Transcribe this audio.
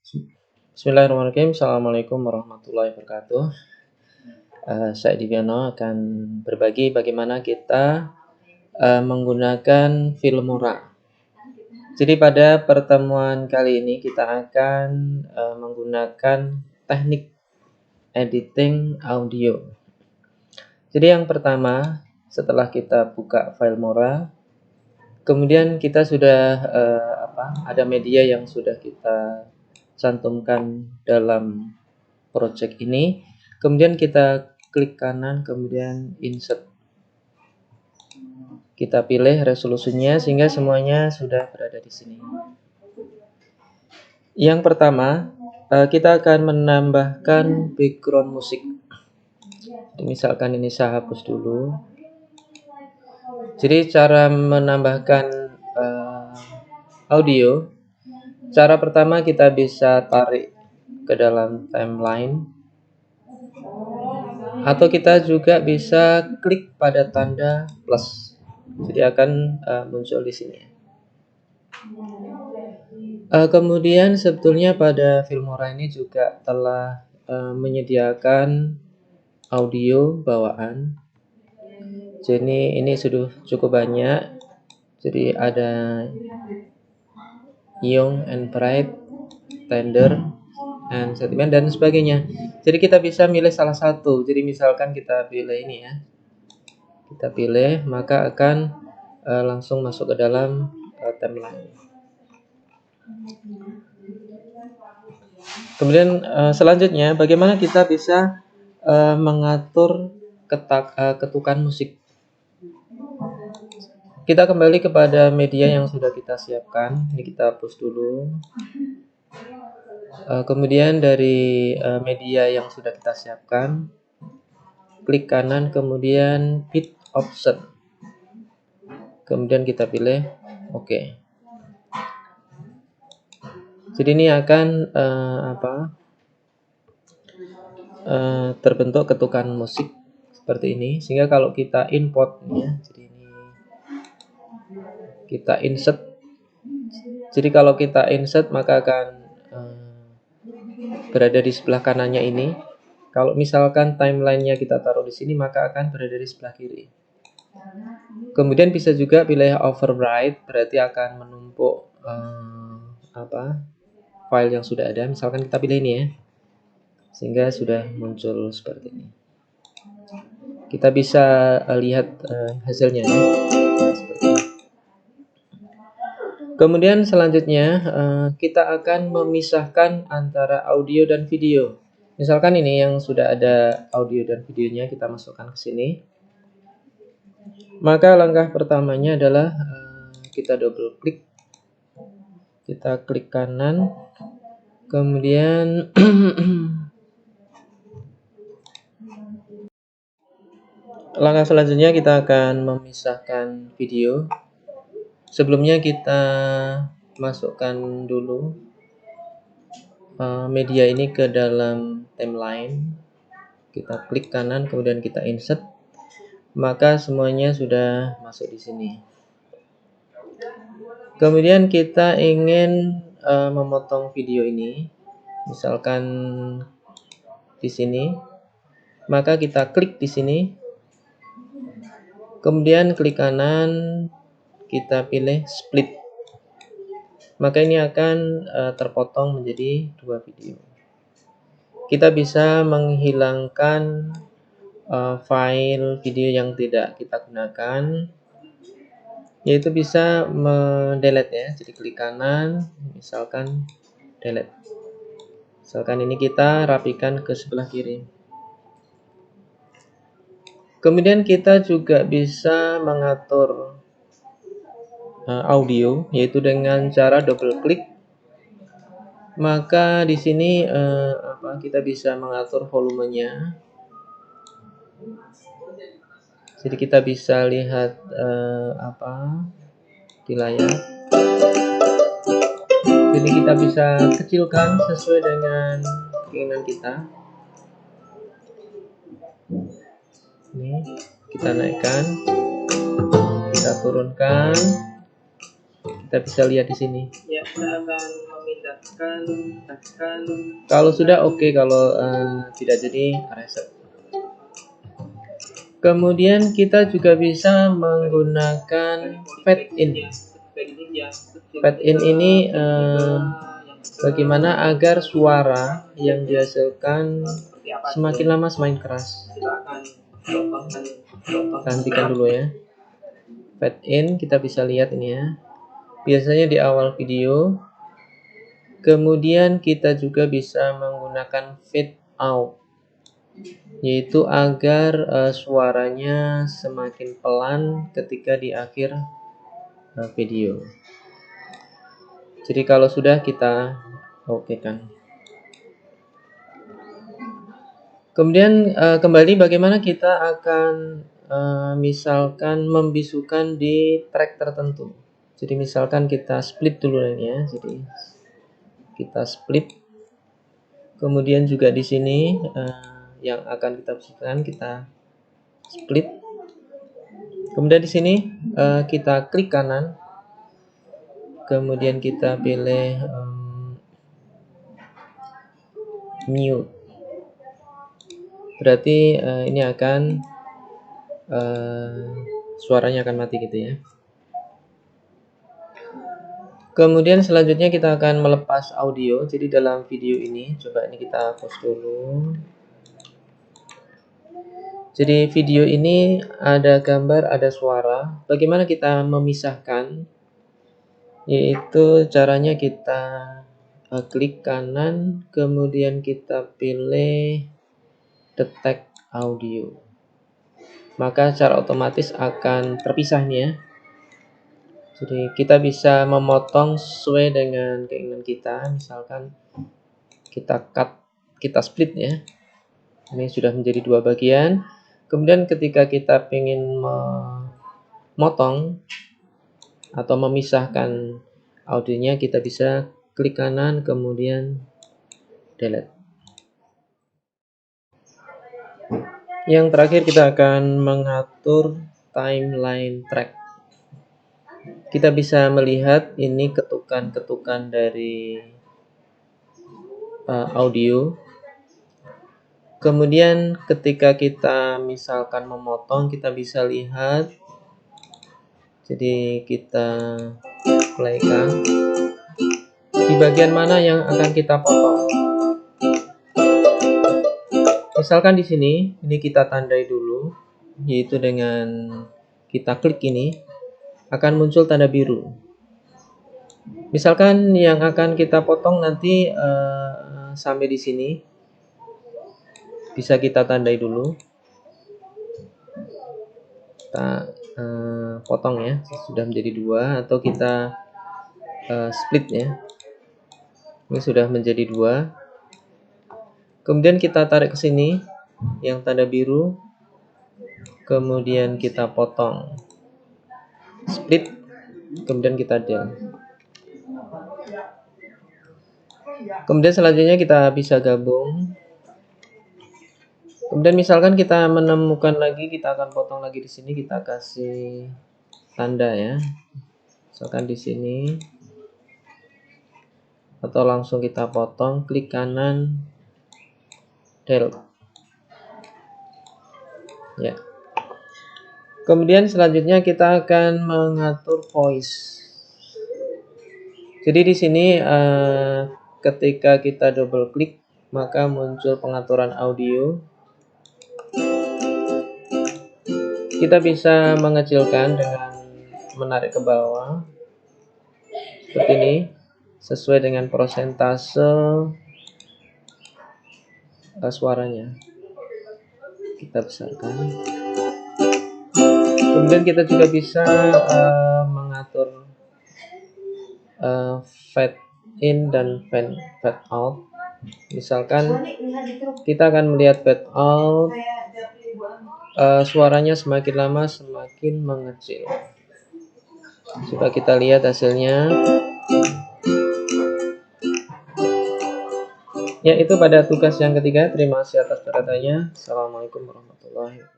Bismillahirrahmanirrahim. Assalamualaikum warahmatullahi wabarakatuh. Saya Diviano akan berbagi bagaimana kita menggunakan Filmora. Jadi pada pertemuan kali ini kita akan menggunakan teknik editing audio. Jadi yang pertama, setelah kita buka Filmora, kemudian kita sudah ada media yang sudah kita cantumkan dalam project ini, kemudian kita klik kanan, kemudian insert, kita pilih resolusinya sehingga semuanya sudah berada di sini. Yang pertama, kita akan menambahkan background musik. Misalkan ini saya hapus dulu. Jadi cara menambahkan audio, cara pertama kita bisa tarik ke dalam timeline, atau kita juga bisa klik pada tanda plus, jadi akan muncul di sini. Kemudian sebetulnya pada Filmora ini juga telah menyediakan audio bawaan. Jadi ini sudah cukup banyak. Jadi ada young and bright, tender, and sentiment dan sebagainya. Jadi kita bisa milih salah satu. Jadi misalkan kita pilih ini ya, kita pilih, maka akan langsung masuk ke dalam timeline. Kemudian selanjutnya, bagaimana kita bisa mengatur ketukan musik. Kita kembali kepada media yang sudah kita siapkan. Ini kita hapus dulu. Kemudian dari media yang sudah kita siapkan, klik kanan, kemudian bit option, kemudian kita pilih OK. Jadi ini akan terbentuk ketukan musik seperti ini, sehingga kalau kita import ya, jadi ini kita insert. Jadi kalau kita insert maka akan berada di sebelah kanannya ini. Kalau misalkan timelinenya kita taruh di sini, maka akan berada di sebelah kiri. Kemudian bisa juga pilih override, berarti akan menumpuk file yang sudah ada. Misalkan kita pilih ini ya, sehingga sudah muncul seperti ini. Kita bisa lihat hasilnya ya. Kemudian selanjutnya kita akan memisahkan antara audio dan video. Misalkan ini yang sudah ada audio dan videonya, kita masukkan ke sini. Maka langkah pertamanya adalah kita double klik, kita klik kanan, kemudian langkah selanjutnya kita akan memisahkan video. Sebelumnya kita masukkan dulu media ini ke dalam timeline. Kita klik kanan, kemudian kita insert, maka semuanya sudah masuk di sini. Kemudian kita ingin memotong video ini, misalkan di sini, maka kita klik di sini, kemudian klik kanan, kita pilih split, maka ini akan terpotong menjadi 2 video. Kita bisa menghilangkan file video yang tidak kita gunakan, yaitu bisa mendelete ya. Jadi klik kanan, misalkan delete. Misalkan ini kita rapikan ke sebelah kiri. Kemudian kita juga bisa mengatur audio, yaitu dengan cara double klik. Maka di sini kita bisa mengatur volumenya. Jadi kita bisa lihat di layar. Jadi kita bisa kecilkan sesuai dengan keinginan kita. Ini kita naikkan, kita turunkan, Kita bisa lihat di sini. Ya, saya akan memindahkan. Kalau sudah oke, kalau tidak jadi reset. Kemudian kita juga bisa menggunakan fade in. Fade in ini bagaimana agar suara yang dihasilkan semakin lama semakin keras. Hentikan dulu ya. Fade in kita bisa lihat ini ya. Biasanya di awal video. Kemudian kita juga bisa menggunakan fade out, yaitu agar suaranya semakin pelan ketika di akhir video. Jadi kalau sudah kita okekan. Kemudian kembali bagaimana kita akan misalkan membisukan di track tertentu. Jadi misalkan kita split dulu ini ya. Jadi kita split. Kemudian juga di sini yang akan kita bisukan kita split. Kemudian di sini kita klik kanan. Kemudian kita pilih mute. Berarti ini akan suaranya akan mati gitu ya. Kemudian selanjutnya kita akan melepas audio. Jadi dalam video ini, coba ini kita pause dulu. Jadi video ini ada gambar, ada suara. Bagaimana kita memisahkan? Yaitu caranya kita klik kanan, kemudian kita pilih detect audio. Maka secara otomatis akan terpisah nih ya. Jadi kita bisa memotong sesuai dengan keinginan kita. Misalkan kita cut, kita split ya. Ini sudah menjadi dua bagian. Kemudian ketika kita ingin memotong atau memisahkan audionya, kita bisa klik kanan kemudian delete. Yang terakhir kita akan mengatur timeline track. Kita bisa melihat ini ketukan-ketukan dari audio. Kemudian ketika kita misalkan memotong, kita bisa lihat. Jadi kita playkan di bagian mana yang akan kita potong. Misalkan di sini, ini kita tandai dulu, yaitu dengan kita klik ini akan muncul tanda biru. Misalkan yang akan kita potong nanti sampai di sini, bisa kita tandai dulu. Kita potong ya, sudah menjadi dua, atau kita split ya. Ini sudah menjadi dua. Kemudian kita tarik ke sini, yang tanda biru. Kemudian kita potong, split, kemudian kita del. Kemudian selanjutnya kita bisa gabung. Kemudian misalkan kita menemukan lagi, kita akan potong lagi di sini, kita kasih tanda ya. Misalkan di sini, atau langsung kita potong, klik kanan, del. Ya. Kemudian selanjutnya kita akan mengatur voice. Jadi di sini ketika kita double klik, maka muncul pengaturan audio. Kita bisa mengecilkan dengan menarik ke bawah seperti ini, sesuai dengan persentase suaranya. Kita besarkan. Kemudian kita juga bisa mengatur fade in dan fade out. Misalkan kita akan melihat fade out, suaranya semakin lama semakin mengecil. Coba kita lihat hasilnya. Ya, itu pada tugas yang ketiga. Terima kasih atas perhatiannya. Assalamualaikum warahmatullahi wabarakatuh.